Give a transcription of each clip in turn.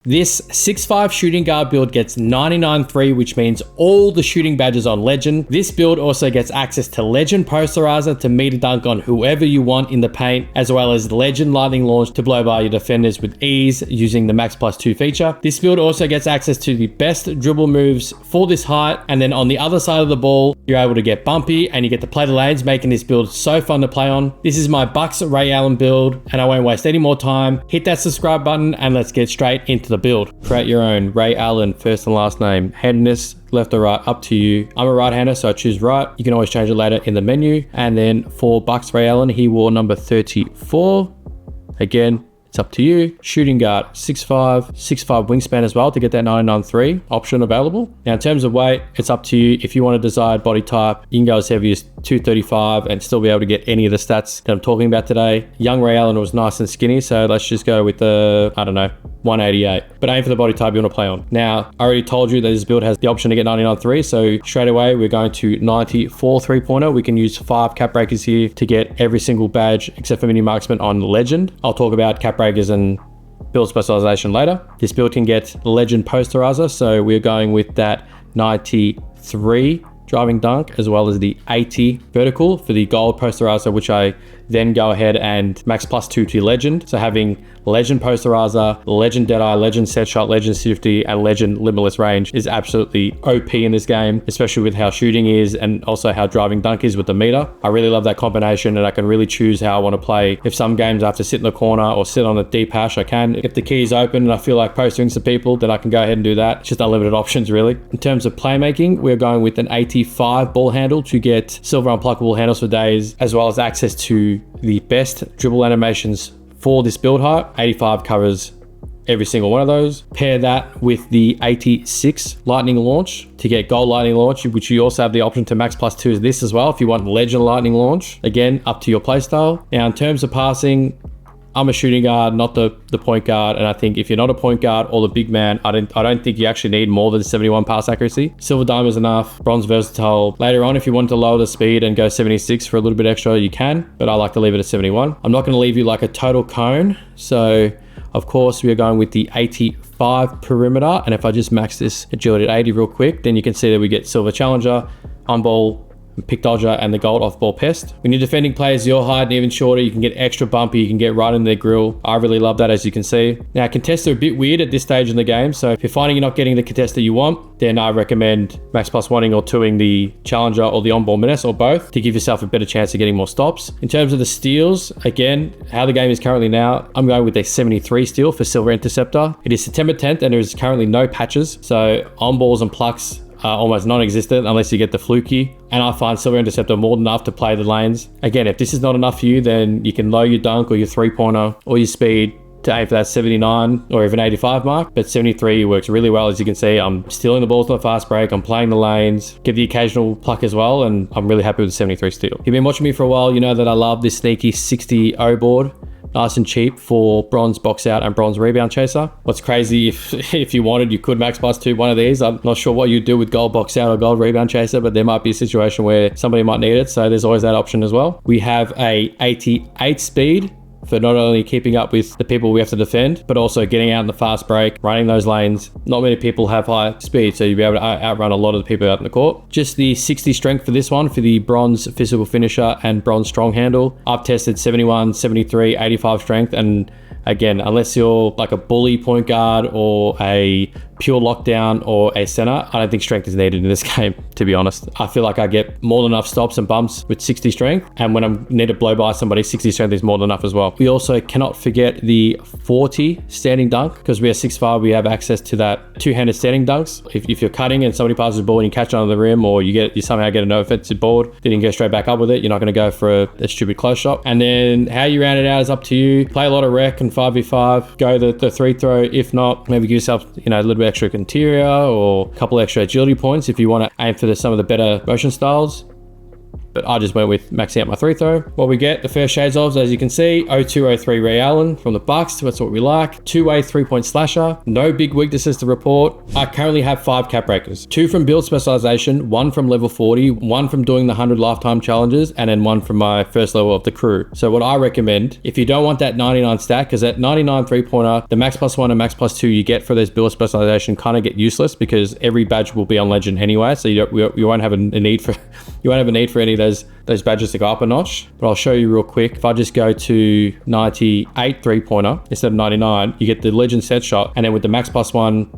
This 6'5" shooting guard build gets 99.3, which means all the shooting badges on Legend. This build also gets access to Legend Posterizer to meter dunk on whoever you want in the paint, as well as Legend Lightning Launch to blow by your defenders with ease using the Max Plus 2 feature. This build also gets access to the best dribble moves for this height, and then on the other side of the ball, you're able to get bumpy and you get to play the lanes, making this build so fun to play on. This is my Bucks Ray Allen build, and I won't waste any more time. Hit that subscribe button and let's get straight into the build. Create your own Ray Allen first and last name. Handedness, left or right, up to you. I'm a right-hander, so I choose right. You can always change it later in the menu. And then for Bucks Ray Allen, he wore number 34. Again, it's up to you. Shooting guard, 6'5", 6'5" wingspan as well to get that 99.3 option available. Now in terms of weight, it's up to you. If you want a desired body type, you can go as heavy as 235 and still be able to get any of the stats that I'm talking about today. Young Ray Allen was nice and skinny, so let's just go with the, 188. But aim for the body type you want to play on. Now, I already told you that this build has the option to get 99.3, so straight away we're going to 94 3-pointer. We can use 5 cap breakers here to get every single badge except for mini marksman on Legend. I'll talk about cap breakers and build specialization later. This build can get Legend Posterizer, so we're going with that 93 driving dunk as well as the 80 vertical for the gold posterizer, which I then go ahead and max plus 2 to Legend. So having Legend Posterizer, Legend Deadeye, Legend Set Shot, Legend Shifty, and Legend Limitless range is absolutely OP in this game, especially with how shooting is and also how driving dunk is with the meter. I really love that combination, and I can really choose how I want to play. If some games I have to sit in the corner or sit on a deep hash, I can. If the key is open and I feel like posting some people, then I can go ahead and do that. It's just unlimited options really. In terms of playmaking, we're going with an 85 ball handle to get silver unpluckable handles for days, as well as access to the best dribble animations for this build height. 85 covers every single one of those. Pair that with the 86 lightning launch to get gold lightning launch, which you also have the option to max plus 2 is this as well if you want Legend lightning launch. Again, up to your playstyle. Now in terms of passing, I'm a shooting guard, not the point guard, and I think if you're not a point guard or the big man, I don't think you actually need more than 71 pass accuracy. Silver dime is enough. Bronze versatile. Later on, if you want to lower the speed and go 76 for a little bit extra, you can, but I like to leave it at 71. I'm not going to leave you like a total cone, so of course we are going with the 85 perimeter, and if I just max this agility at 80 real quick, then you can see that we get silver challenger, on ball, pick dodger, and the gold off-ball pest. When you're defending players your height and even shorter, you can get extra bumpy, you can get right in their grill. I really love that, as you can see. Now contests are a bit weird at this stage in the game, so if you're finding you're not getting the contest that you want, then I recommend max plus 1ing or 2ing the challenger or the on-ball menace, or both, to give yourself a better chance of getting more stops. In terms of the steals, again, how the game is currently now, I'm going with a 73 steal for silver interceptor. It is September 10th and there is currently no patches, so on-balls and plucks are almost non-existent unless you get the fluky, and I find silver interceptor more than enough to play the lanes. Again, if this is not enough for you, then you can lower your dunk or your 3-pointer or your speed to aim for that 79 or even 85 mark, but 73 works really well. As you can see, I'm stealing the balls on the fast break, I'm playing the lanes, give the occasional pluck as well, and I'm really happy with the 73 steal. If you've been watching me for a while, you know that I love this sneaky 60 O board. Nice and cheap for bronze box out and bronze rebound chaser. What's crazy, if you wanted, you could max plus 2 one of these. I'm not sure what you'd do with gold box out or gold rebound chaser, but there might be a situation where somebody might need it, so there's always that option as well. We have a 88 speed for not only keeping up with the people we have to defend, but also getting out in the fast break, running those lanes. Not many people have high speed, so you'll be able to outrun a lot of the people out in the court. Just the 60 strength for this one for the bronze physical finisher and bronze strong handle. I've tested 71, 73, 85 strength, and again, unless you're like a bully point guard or a pure lockdown or a center, I don't think strength is needed in this game, to be honest. I feel like I get more than enough stops and bumps with 60 strength, and when I need to blow by somebody, 60 strength is more than enough as well. We also cannot forget the 40 standing dunk, because we are 6'5", we have access to that two-handed standing dunks. If you're cutting and somebody passes the ball and you catch it under the rim, or you somehow get an offensive board, then you can go straight back up with it. You're not going to go for a stupid close shot. And then how you round it out is up to you. Play a lot of rec and 5v5, go the free throw. If not, maybe give yourself a little bit extra interior or a couple extra agility points if you want to aim for some of the better motion styles. but I just went with maxing out my 3-throw. What we get, the first shades of, as you can see, 0203 Ray Allen from the Bucks. That's what we like. 2-way 3-point slasher. No big weaknesses to report. I currently have 5 cap breakers. 2 from build specialization, 1 from level 40, 1 from doing the 100 lifetime challenges, and then 1 from my first level of the crew. So what I recommend, if you don't want that 99 stack, because that 99 3-pointer, the max +1 and max +2 you get for this build specialization kind of get useless because every badge will be on legend anyway. So you won't have a need for any of those badges to go up a notch. But I'll show you real quick. If I just go to 98 3-pointer instead of 99, you get the legend set shot, and then with the max +1,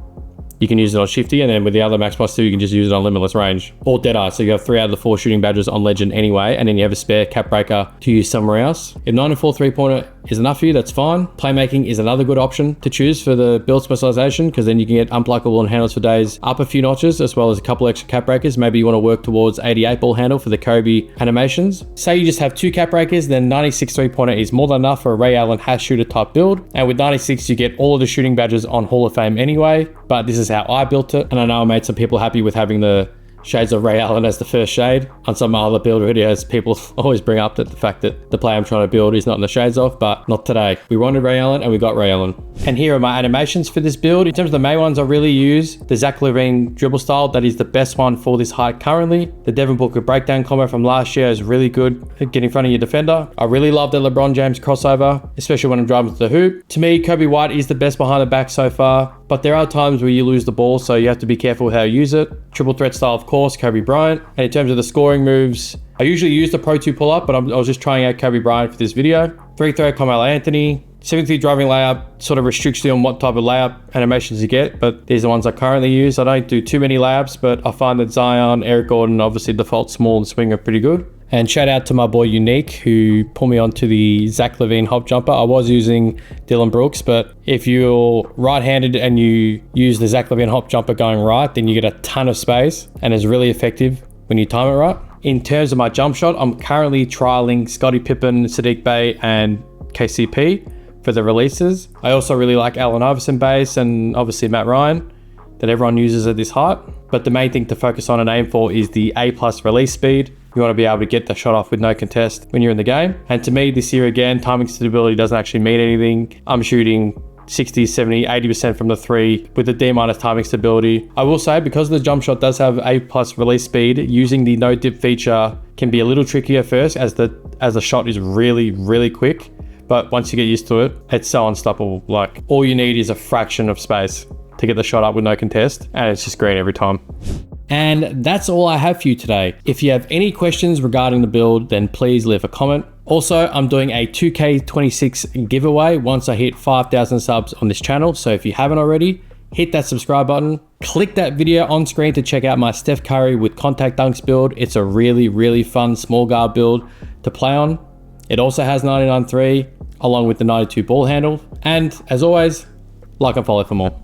you can use it on shifty, and then with the other max +2, you can just use it on limitless range or deadeye. So you have 3 out of the 4 shooting badges on legend anyway, and then you have a spare cap breaker to use somewhere else. If 94 3-pointer is enough for you, that's fine. Playmaking is another good option to choose for the build specialization, because then you can get unpluckable and handles for days up a few notches, as well as a couple extra cap breakers. Maybe you want to work towards 88 ball handle for the Kobe animations. Say you just have 2 cap breakers, then 96 3-pointer is more than enough for a Ray Allen hash shooter type build. And with 96, you get all of the shooting badges on Hall of Fame anyway, but this is how I built it. And I know I made some people happy with having the shades of Ray Allen as the first shade. On some other build videos, people always bring up that the fact that the player I'm trying to build is not in the shades of, but not today. We wanted Ray Allen and we got Ray Allen. And here are my animations for this build. In terms of the main ones, I really use the Zach LaVine dribble style. That is the best one for this height currently. The Devin Booker breakdown combo from last year is really good at getting in front of your defender. I really love the LeBron James crossover, especially when I'm driving to the hoop. To me, Kobe White is the best behind the back so far, but there are times where you lose the ball, so you have to be careful with how you use it. Triple threat style, of course, Kobe Bryant. And in terms of the scoring moves, I usually use the Pro 2 pull-up, but I was just trying out Kobe Bryant for this video. 3-throw, Carmelo Anthony. 73 driving layup sort of restricts you on what type of layup animations you get, but these are the ones I currently use. I don't do too many layups, but I find that Zion, Eric Gordon, obviously default small and swing are pretty good. And shout out to my boy Unique, who pulled me onto the Zach LaVine hop jumper. I was using Dylan Brooks, but if you're right-handed and you use the Zach LaVine hop jumper going right, then you get a ton of space and it's really effective when you time it right. In terms of my jump shot, I'm currently trialing Scottie Pippen, Sadiq Bey, and KCP for the releases. I also really like Allen Iverson base and obviously Matt Ryan that everyone uses at this height. But the main thing to focus on and aim for is the A+ release speed. You want to be able to get the shot off with no contest when you're in the game. And to me this year again, timing stability doesn't actually mean anything. I'm shooting 60, 70, 80% from the 3 with the D- timing stability. I will say, because the jump shot does have A+ release speed, using the no dip feature can be a little trickier first as the shot is really quick. But once you get used to it, it's so unstoppable. Like, all you need is a fraction of space to get the shot up with no contest, and it's just green every time. And that's all I have for you today. If you have any questions regarding the build, then please leave a comment. Also, I'm doing a 2K26 giveaway once I hit 5,000 subs on this channel. So if you haven't already, hit that subscribe button. Click that video on screen to check out my Steph Curry with contact dunks build. It's a really fun small guard build to play on. It also has 99.3 along with the 92 ball handle. And as always, like and follow for more.